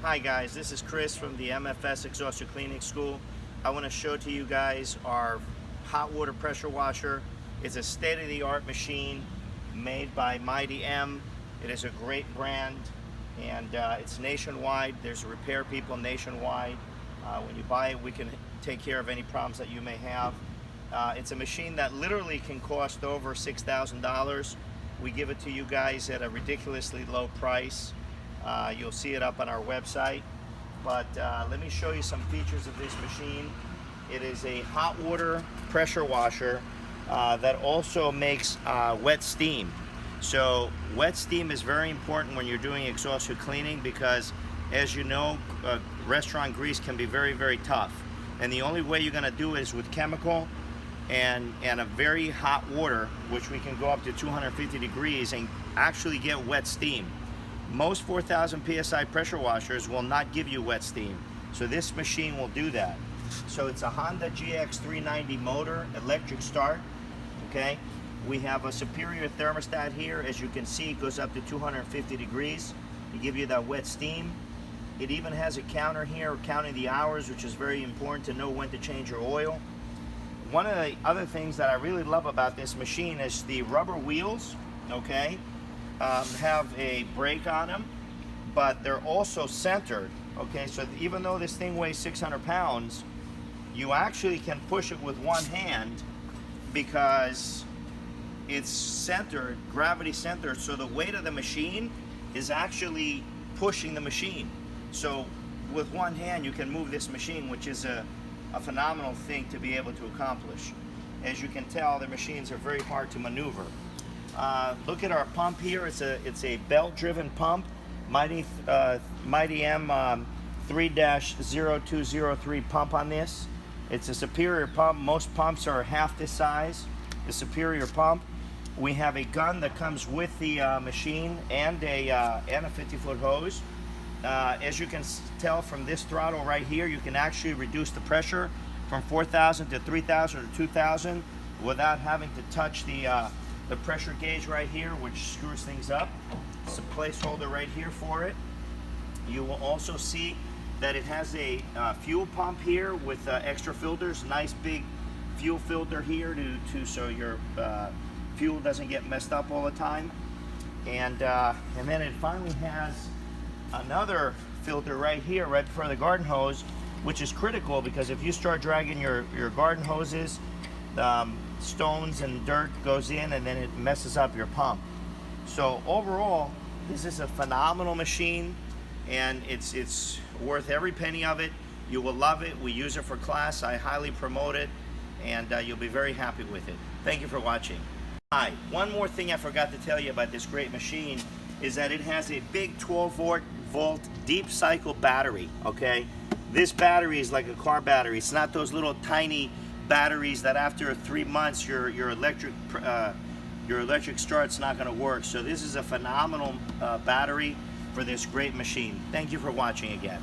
Hi guys, this is Chris from the MFS Exhaust Cleaning School. I want to show to you guys our hot water pressure washer. It's a state-of-the-art machine made by Mighty M. It is a great brand and it's nationwide. There's repair people nationwide. When you buy it, we can take care of any problems that you may have. It's a machine that literally can cost over $6,000. We give it to you guys at a ridiculously low price. You'll see it up on our website, but let me show you some features of this machine. It is a hot water pressure washer that also makes wet steam. So wet steam is very important when you're doing exhaust hood cleaning because, as you know, restaurant grease can be very, very tough, and the only way you're going to do it is with chemical and a very hot water, which we can go up to 250 degrees and actually get wet steam. Most 4,000 psi pressure washers will not give you wet steam, so this machine will do that. So it's a Honda GX390 motor, electric start. Okay, we have a superior thermostat here. As you can see, it goes up to 250 degrees to give you that wet steam. It even has a counter here counting the hours, which is very important to know when to change your oil. One of the other things that I really love about this machine is the rubber wheels. Okay, have a brake on them, but they're also centered. Okay, so even though this thing weighs 600 pounds, you actually can push it with one hand because it's centered, gravity centered, so the weight of the machine is actually pushing the machine. So with one hand you can move this machine, which is a phenomenal thing to be able to accomplish. As you can tell, the machines are very hard to maneuver. Look at our pump here. It's a belt-driven pump, Mighty M 3-0203 pump on this. It's a superior pump. Most pumps are half this size. The superior pump. We have a gun that comes with the machine and a 50-foot hose. As you can tell from this throttle right here, you can actually reduce the pressure from 4,000 to 3,000 or 2,000 without having to touch the pressure gauge right here, which screws things up. It's a placeholder right here for it. You will also see that it has a fuel pump here with extra filters. Nice big fuel filter here so your fuel doesn't get messed up all the time. And then it finally has another filter right here, right before the garden hose, which is critical because if you start dragging your garden hoses, stones and dirt goes in and then it messes up your pump. So overall, this is a phenomenal machine and it's worth every penny of it. You will love it. We use it for class. I highly promote it, and you'll be very happy with it. Thank you for watching. Hi, one more thing I forgot to tell you about this great machine is that it has a big 12-volt deep cycle battery. Okay, this battery is like a car battery. It's not those little tiny batteries that after 3 months your electric start's not going to work. So this is a phenomenal battery for this great machine. Thank you for watching again.